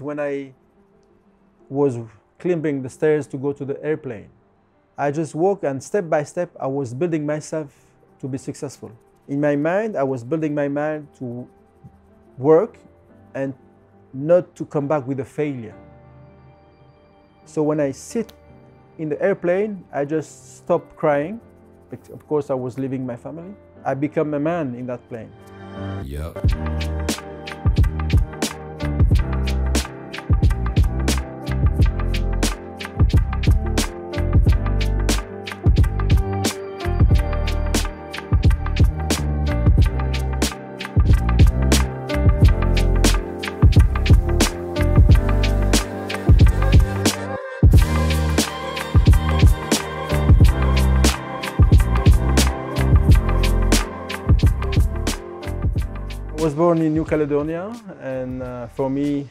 when I was climbing the stairs to go to the airplane. I just walked, and step by step I was building myself to be successful. In my mind, I was building my mind to work and not to come back with a failure. So when I sit in the airplane, I just stop crying. Of course, I was leaving my family. I become a man in that plane. Yep. I was born in New Caledonia, and for me,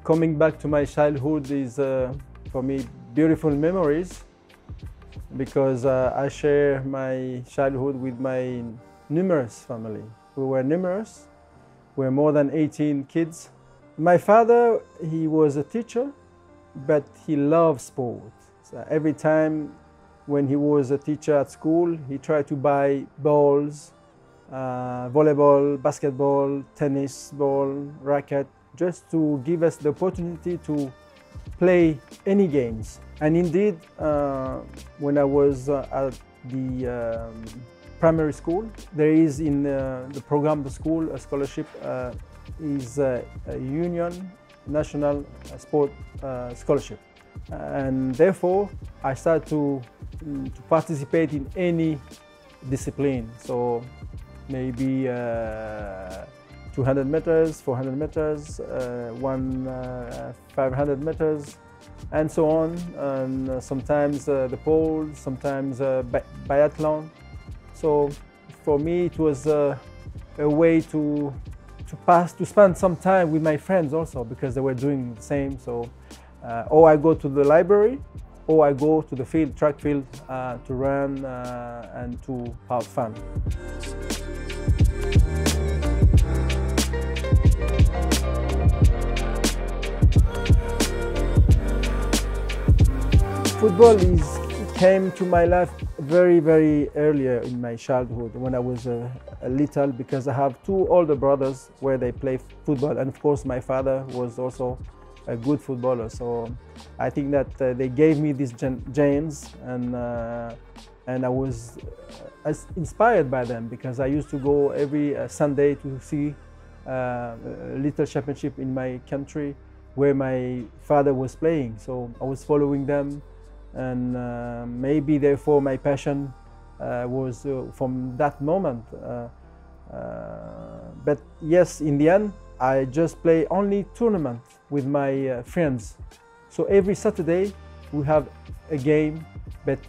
coming back to my childhood is, for me, beautiful memories, because I share my childhood with my numerous family. We were numerous. We were more than 18 kids. My father, he was a teacher, but he loved sport. So every time when he was a teacher at school, he tried to buy balls, volleyball, basketball, tennis ball, racket, just to give us the opportunity to play any games. And indeed, when I was at the primary school, there is in the program of the school a scholarship, is a union national sport scholarship. And therefore, I started to participate in any discipline. So maybe 200 meters, 400 meters, 500 meters, and so on. And sometimes the pole, sometimes biathlon. So for me, it was a way to spend some time with my friends also, because they were doing the same. So, or I go to the library, or I go to the field, track field, to run and to have fun. Football came to my life very, very earlier in my childhood, when I was a little, because I have two older brothers where they play football, and of course my father was also a good footballer. So I think that they gave me these genes, and I was inspired by them, because I used to go every Sunday to see a little championship in my country where my father was playing. So I was following them, and maybe therefore my passion was from that moment. But yes, in the end, I just play only tournament with my friends. So every Saturday we have a game, but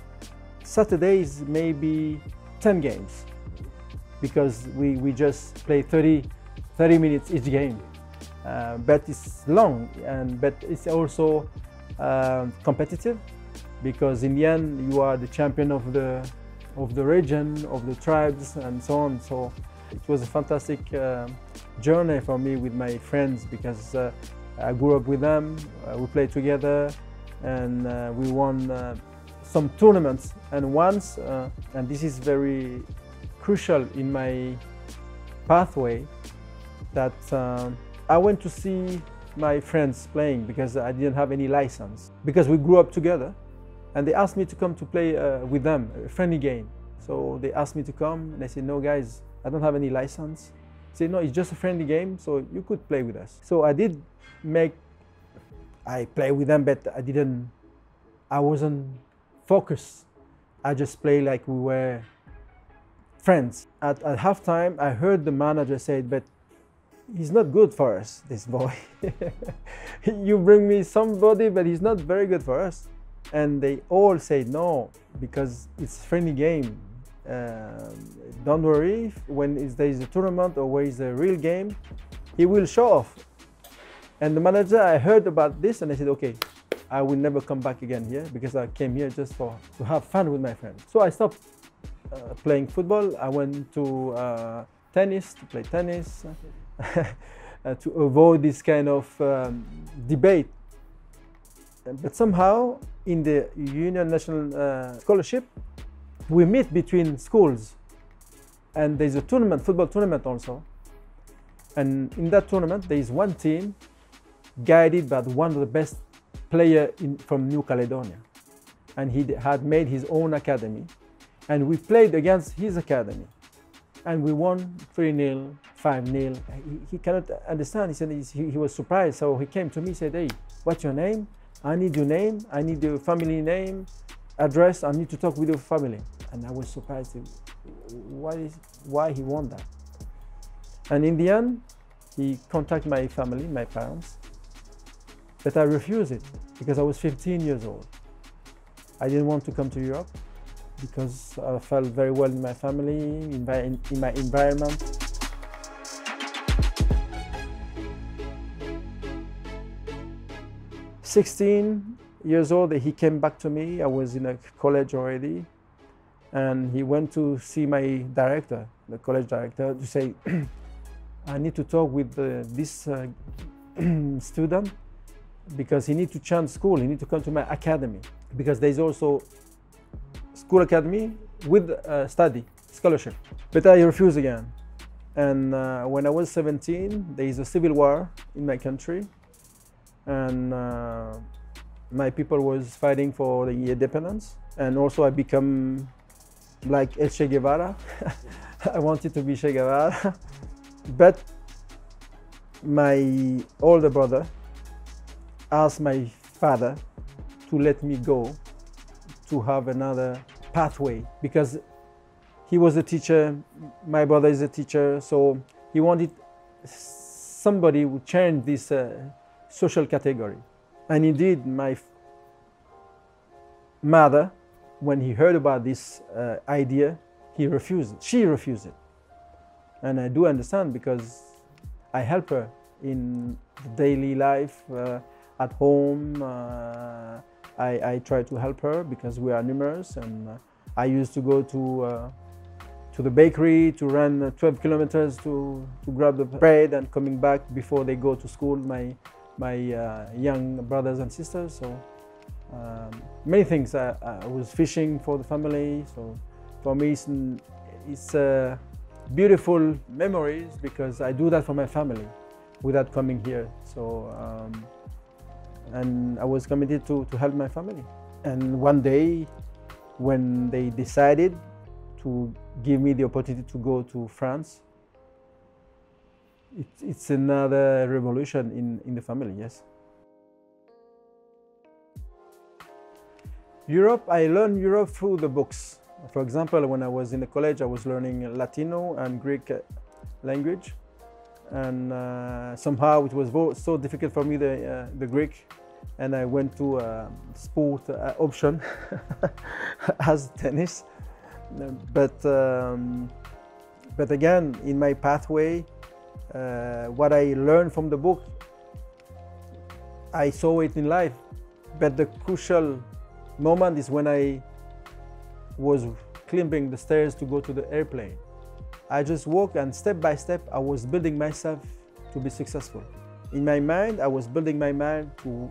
Saturdays maybe 10 games, because we just play 30 minutes each game. But it's long, but it's also competitive, because in the end you are the champion of the region, of the tribes, and so on. So it was a fantastic journey for me with my friends, because I grew up with them, we played together, and we won some tournaments. And once, and this is very crucial in my pathway, that I went to see my friends playing, because I didn't have any license, because we grew up together, and they asked me to come to play with them, a friendly game. So they asked me to come, and I said, no guys, I don't have any license. They said, no, it's just a friendly game, so you could play with us. So I played with them, but I wasn't focused. I just played like we were friends. At halftime, I heard the manager say, but he's not good for us, this boy. You bring me somebody, but he's not very good for us. And they all said no, because it's a friendly game. Don't worry, when there is a tournament or where is a real game, he will show off. And the manager, I heard about this, and I said, okay, I will never come back again here, because I came here just to have fun with my friends. So I stopped playing football. I went to tennis, to play tennis. to avoid this kind of debate. But somehow, in the Union National Scholarship, we meet between schools, and there's a tournament, football tournament also. And in that tournament, there is one team guided by one of the best players from New Caledonia. And he had made his own academy. And we played against his academy. And we won 3-0, 5-0. He cannot understand. He said he was surprised. So he came to me and said, "Hey, what's your name? I need your name. I need your family name, address. I need to talk with your family." And I was surprised. Why he want that? And in the end, he contacted my family, my parents. But I refused it because I was 15 years old. I didn't want to come to Europe because I felt very well in my family, in my environment. "16 years old, he came back to me. I was in a college already. And he went to see my director, the college director, to say, "I need to talk with this student because he needs to change school. He needs to come to my academy because there's also school academy with study scholarship." But I refused again. And when I was 17, there is a civil war in my country, and my people was fighting for the independence. And also I become like El Che Guevara. I wanted to be Che Guevara. But my older brother asked my father to let me go to have another pathway because he was a teacher, my brother is a teacher, so he wanted somebody who would change this social category. And indeed, my mother, when he heard about this idea, she refused it. And I do understand because I help her in daily life, at home. I try to help her because we are numerous, and I used to go to the bakery to run 12 kilometers to grab the bread and coming back before they go to school, my young brothers and sisters. So many things. I was fishing for the family, so for me it's beautiful memories because I do that for my family without coming here. So and I was committed to help my family. And one day when they decided to give me the opportunity to go to France, it's another revolution in the family, yes. Europe, I learned Europe through the books. For example, when I was in the college, I was learning Latino and Greek language. And somehow it was so difficult for me, the Greek. And I went to sport option as tennis. But again, in my pathway, what I learned from the book, I saw it in life. But the crucial moment is when I was climbing the stairs to go to the airplane. I just walked, and step by step, I was building myself to be successful. In my mind, I was building my mind to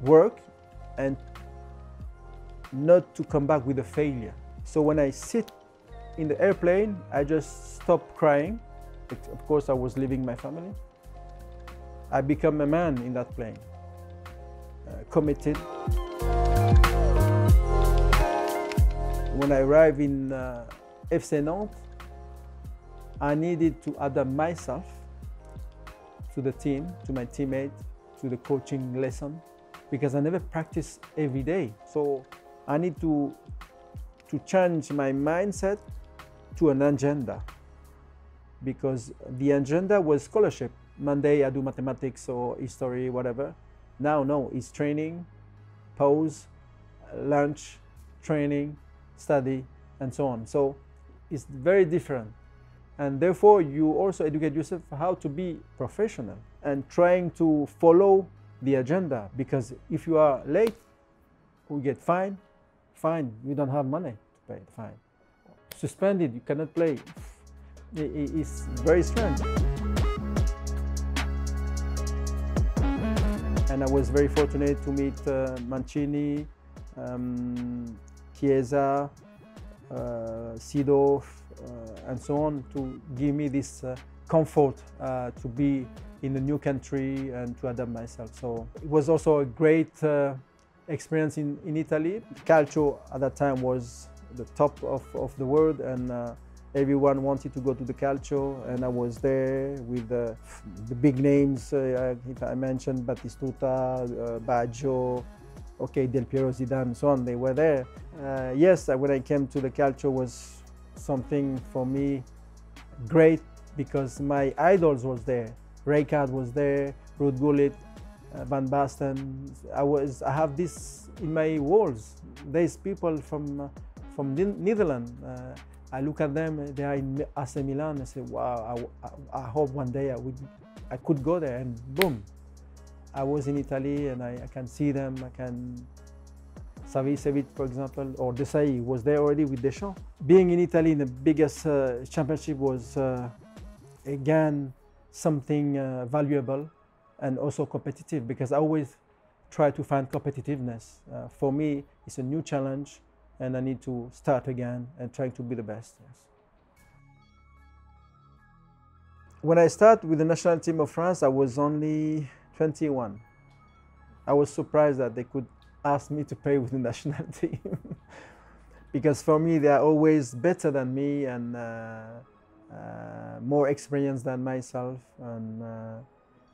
work and not to come back with a failure. So when I sit in the airplane, I just stop crying. Of course, I was leaving my family. I become a man in that plane, committed. When I arrived in FC Nantes, I needed to adapt myself to the team, to my teammates, to the coaching lesson, because I never practice every day. So I need to change my mindset to an agenda, because the agenda was scholarship. Monday I do mathematics or history, whatever. Now, no, it's training, pause, lunch, training, study, and so on. So it's very different. And therefore, you also educate yourself how to be professional and trying to follow the agenda. Because if you are late, you get fined. Fine, you don't have money to pay the fine. Suspended, you cannot play. It's very strange. and I was very fortunate to meet Mancini, Chiesa, Seedorf, and so on, to give me this comfort to be in a new country and to adapt myself. So it was also a great experience in Italy. Calcio at that time was the top of the world, and everyone wanted to go to the Calcio, and I was there with the big names. If I mentioned Batistuta, Baggio, okay, Del Piero, Zidane, so on, they were there. Yes, when I came to the Calcio was something for me great, because my idols was there. Rijkaard was there, Ruud Gullit, Van Basten. I have this in my walls. There's people from Netherlands. I look at them, they are in AC Milan, I say, wow, I hope one day I could go there, and boom. I was in Italy and I can see them, I can, Savicevic, for example, or Desailly was there already with Deschamps. Being in Italy in the biggest championship was, again, something valuable and also competitive, because I always try to find competitiveness. For me, it's a new challenge, and I need to start again and try to be the best. Yes. When I started with the national team of France, I was only 21. I was surprised that they could ask me to play with the national team, because for me they are always better than me and more experienced than myself, and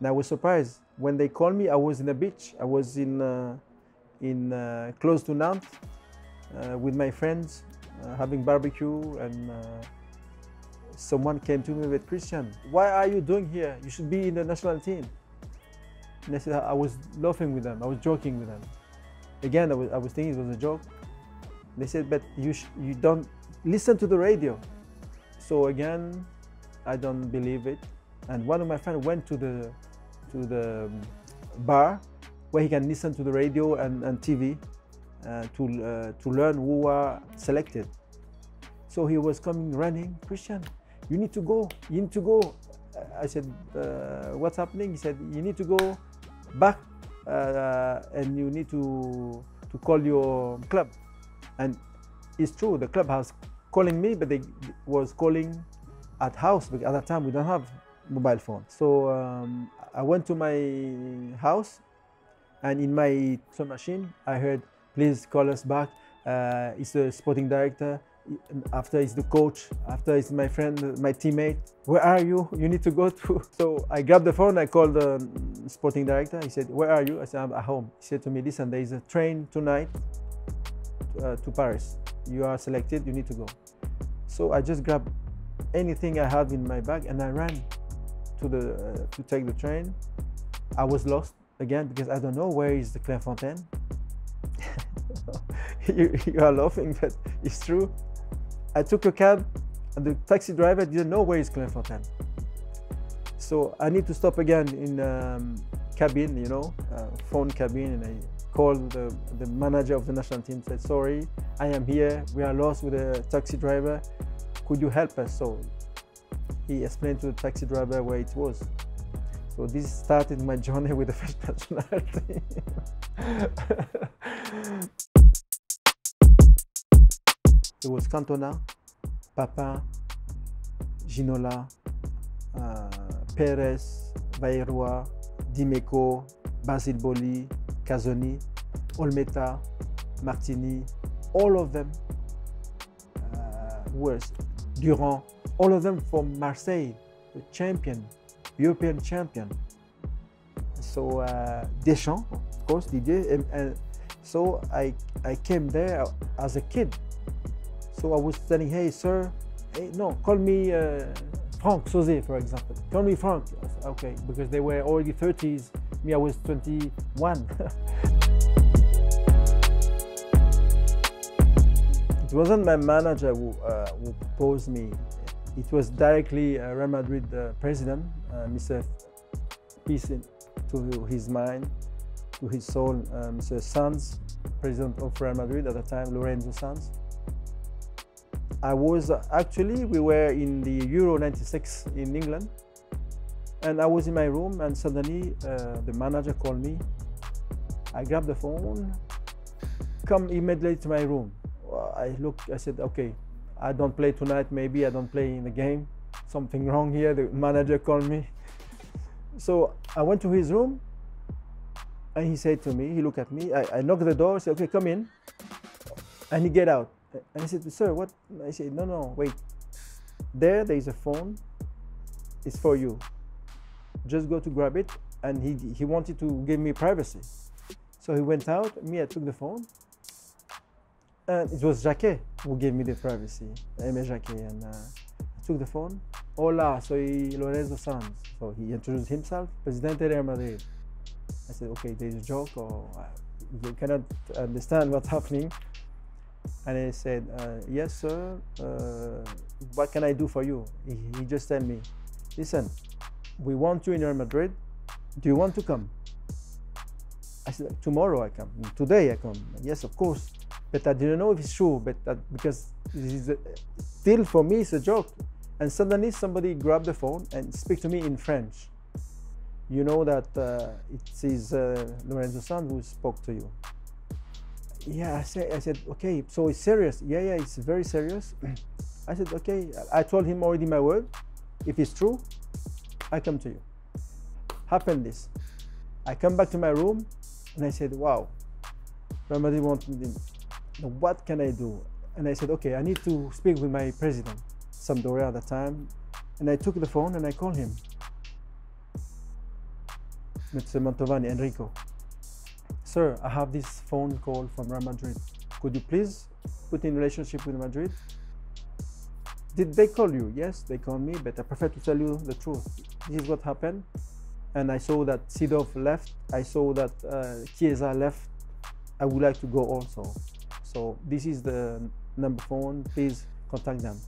I was surprised. When they called me, I was in the beach. I was in close to Nantes with my friends having barbecue, and someone came to me with, Christian, why are you doing here? You should be in the national team. And I said, I was laughing with them. I was joking with them. Again, I was thinking it was a joke. They said, but you don't listen to the radio. So again, I don't believe it. And one of my friends went to the bar where he can listen to the radio and TV to learn who are selected. So he was coming running, Christian, you need to go, you need to go. I said, what's happening? He said, you need to go back and you need to call your club. And it's true, the club has calling me, but they was calling at house, because at that time we don't have mobile phone. So I went to my house, and in my machine I heard, please call us back. It's the sporting director. After it's the coach. After it's my friend, my teammate. Where are you? You need to go to. So I grabbed the phone. I called the sporting director. He said, where are you? I said, I'm at home. He said to me, listen, there is a train tonight to Paris. You are selected. You need to go. So I just grabbed anything I had in my bag and I ran to take the train. I was lost again because I don't know where is the Clairefontaine. You are laughing, but it's true. I took a cab and the taxi driver didn't know where is Clairefontaine. So I need to stop again in cabin, you know, phone cabin, and I called the manager of the national team, said, sorry, I am here, we are lost with a taxi driver, could you help us? So he explained to the taxi driver where it was. So this started my journey with the French national team. It was Cantona, Papin, Ginola, Perez, Bayrou, Dimeco, Basile Boli, Casoni, Olmeta, Martini, all of them were Durand, all of them from Marseille, the champion, European champion. So Deschamps, of course, Didier, and so I came there as a kid. So I was telling, hey, sir, hey, no, call me Franck Sauzet, for example. Call me Franck. Okay, because they were already 30s. Me, I was 21. It wasn't my manager who proposed me. It was directly Real Madrid president, Mr. Peace to his mind, to his soul, Mr. Sanz, president of Real Madrid at the time, Lorenzo Sanz. I was actually, we were in the Euro 96 in England, and I was in my room, and suddenly the manager called me I grabbed the phone, come immediately to my room. I looked, I said, okay, I don't play tonight, maybe I don't play in the game. Something wrong here, the manager called me. So I went to his room and he said to me, he looked at me, I knocked the door, said, okay, come in. And he get out. And I said, sir, what? I said, no, wait. There is a phone, it's for you. Just go to grab it. And he wanted to give me privacy. So he went out, I took the phone. And it was Jacquet who gave me the privacy, Aimé Jacquet. And I took the phone. Hola, soy Lorenzo Sanz. So he introduced himself, Presidente Real Madrid. I said, okay, there's a joke, or you cannot understand what's happening. And he said, yes, sir, what can I do for you? He just told me, listen, we want you in Real Madrid. Do you want to come? I said, tomorrow I come, today I come. Yes, of course. But I didn't know if it's true, but because this is still for me it's a joke. And suddenly somebody grabbed the phone and speak to me in French. You know that it is Lorenzo Sanz who spoke to you. Yeah, I said, okay, so it's serious. Yeah, it's very serious. I said, okay, I told him already my word. If it's true, I come to you. Happened this. I come back to my room and I said, wow, somebody wanted me. What can I do? And I said, okay, I need to speak with my president, Sampdoria at the time. And I took the phone and I called him. Mr. Mantovani, Enrico. Sir, I have this phone call from Real Madrid. Could you please put in relationship with Madrid? Did they call you? Yes, they called me, but I prefer to tell you the truth. This is what happened. And I saw that Sidorf left. I saw that Chiesa left. I would like to go also. So this is the number phone. Please contact them.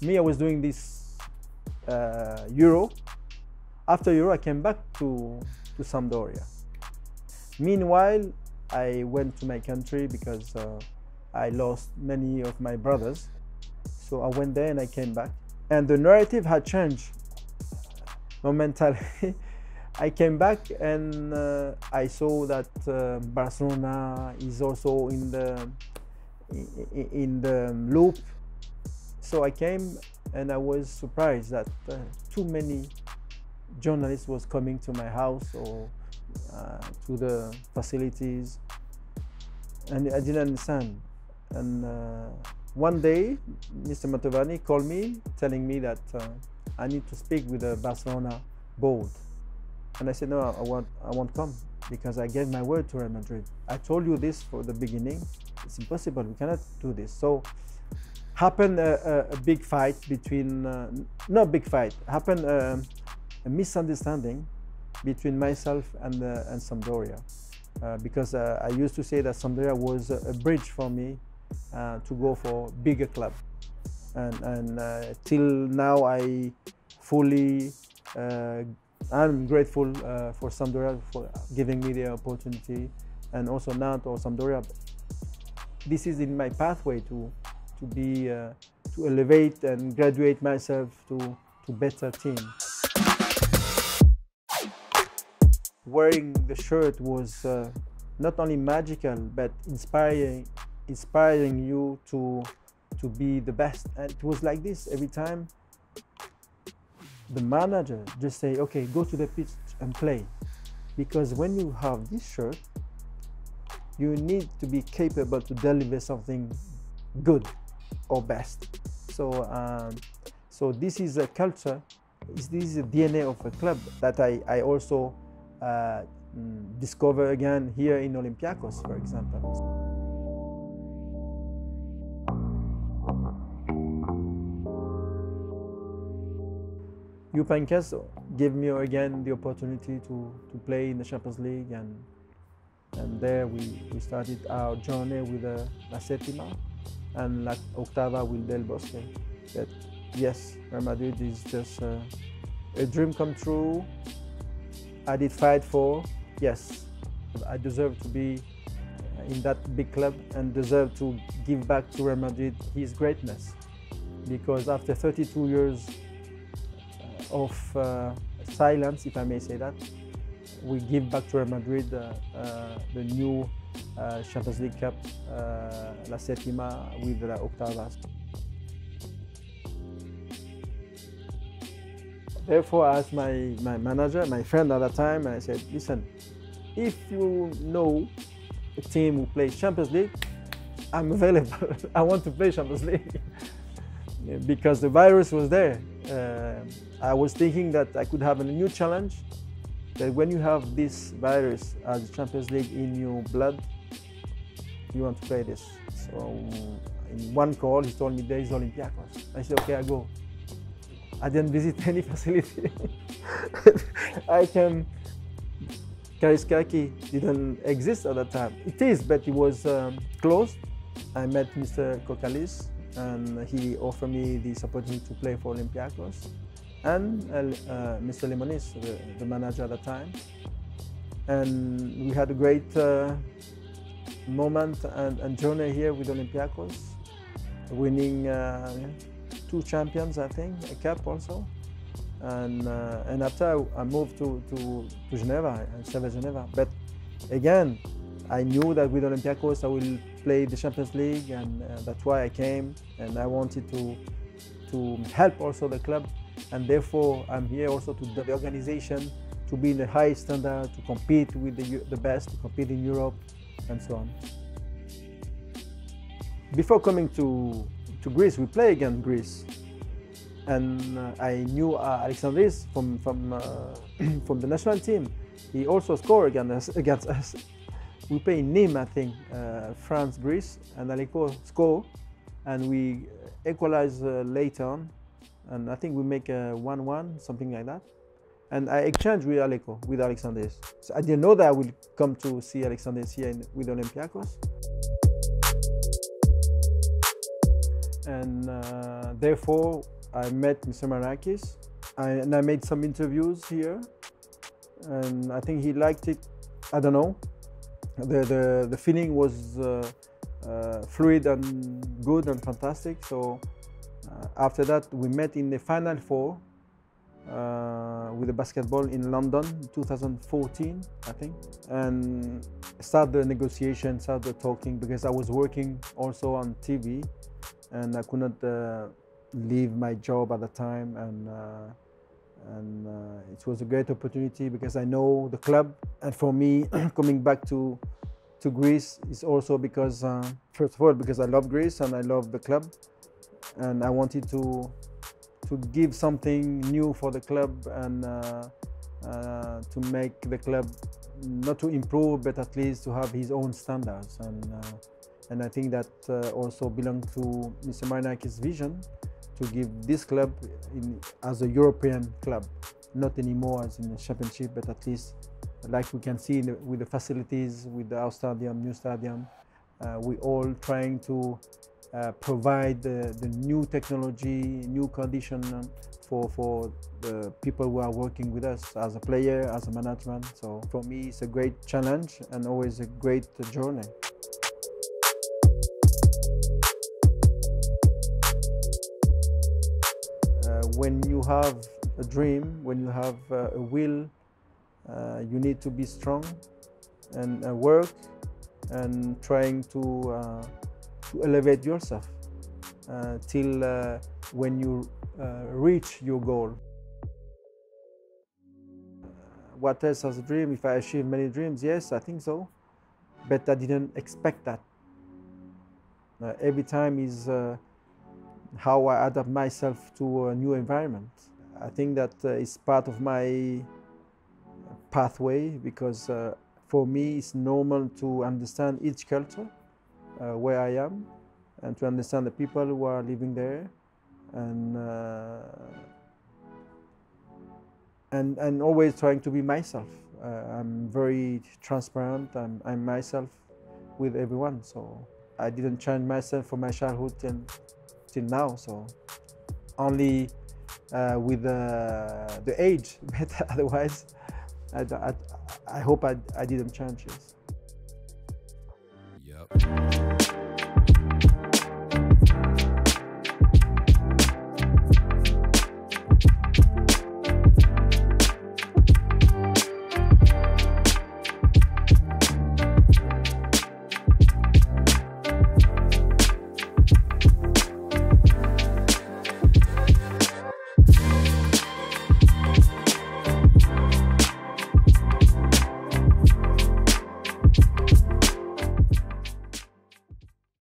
Me, I was doing this Euro. After Euro, I came back to Sampdoria. Meanwhile, I went to my country because I lost many of my brothers. So I went there and I came back. And the narrative had changed momentarily. I came back and I saw that Barcelona is also in the loop. So I came and I was surprised that too many journalists was coming to my house or to the facilities, and I didn't understand. And one day, Mr. Mantovani called me, telling me that I need to speak with the Barcelona board. And I said, no, I won't come because I gave my word to Real Madrid. I told you this for the beginning. It's impossible. We cannot do this. So happened a big fight between, not big fight, happened a misunderstanding between myself and Sampdoria. Because I used to say that Sampdoria was a bridge for me to go for bigger club. And till now I fully I'm grateful for Sampdoria for giving me the opportunity, and also now to Sampdoria. This is in my pathway to elevate and graduate myself to better team. Wearing the shirt was not only magical but inspiring you to be the best. And it was like this every time. The manager just say, okay, go to the pitch and play. Because when you have this shirt, you need to be capable to deliver something good or best. So this is a culture, this is the DNA of a club that I also discover again here in Olympiacos, for example. Jupankes gave me again the opportunity to play in the Champions League, and there we started our journey with La Settima and La Octava with Del Bosque. But yes, Real Madrid is just a dream come true. I did fight for, yes, I deserve to be in that big club and deserve to give back to Real Madrid his greatness. Because after 32 years of silence, if I may say that, we give back to Real Madrid the new Champions League Cup, la settima with the Octavas. Therefore, I asked my manager, my friend at the time, I said, listen, if you know a team who plays Champions League, I'm available. I want to play Champions League. Because the virus was there. I was thinking that I could have a new challenge, that when you have this virus as Champions League in your blood, you want to play this. So in one call, he told me there is Olympiacos. I said, okay, I go. I didn't visit any facility. I came, Kariskaki didn't exist at that time. It is, but it was closed. I met Mr. Kokalis, and he offered me this opportunity to play for Olympiacos. And Mr. Limonis, the manager at the time. And we had a great moment and journey here with Olympiacos, winning 2 champions, I think, a cup also. And after I moved to Geneva, I served Geneva. But again, I knew that with Olympiacos I will play the Champions League, and that's why I came. And I wanted to help also the club, and therefore I'm here also to the organization, to be in the high standard, to compete with the best, to compete in Europe, and so on. Before coming to Greece, we play against Greece, and I knew Alexandris from the national team. He also scored against us. We play in Nîmes, I think, France, Greece, and Aleko score, and we equalize later on, and I think we make a 1-1, something like that. And I exchanged with Aleko, with Alexandris. So I didn't know that I would come to see Alexandris here with Olympiacos. And therefore, I met Mr. Marakis, and I made some interviews here, and I think he liked it. I don't know. The feeling was fluid and good and fantastic. So after that, we met in the Final Four with the basketball in London, 2014, I think, and start the negotiation, start the talking, because I was working also on TV, and I could not leave my job at the time, and it was a great opportunity because I know the club, and for me coming back to Greece is also because first of all because I love Greece and I love the club, and I wanted to give something new for the club, and to make the club not to improve but at least to have his own standards, and I think that also belonged to Mr. Marinakis' vision to give this club as a European club, not anymore as in the championship, but at least like we can see with the facilities, with our stadium, new stadium, we all trying to provide the new technology, new condition for the people who are working with us as a player, as a management. So for me, it's a great challenge and always a great journey. When you have a dream, when you have a will, you need to be strong and work and trying to elevate yourself till when you reach your goal. What else as a dream? If I achieve many dreams, yes, I think so, but I didn't expect that. Every time is how I adapt myself to a new environment. I think that is part of my pathway, because for me it's normal to understand each culture where I am, and to understand the people who are living there, and always trying to be myself. I'm very transparent. I'm myself with everyone, so I didn't change myself from my childhood till now. So only with the age, but otherwise, I hope I didn't change this. Yep.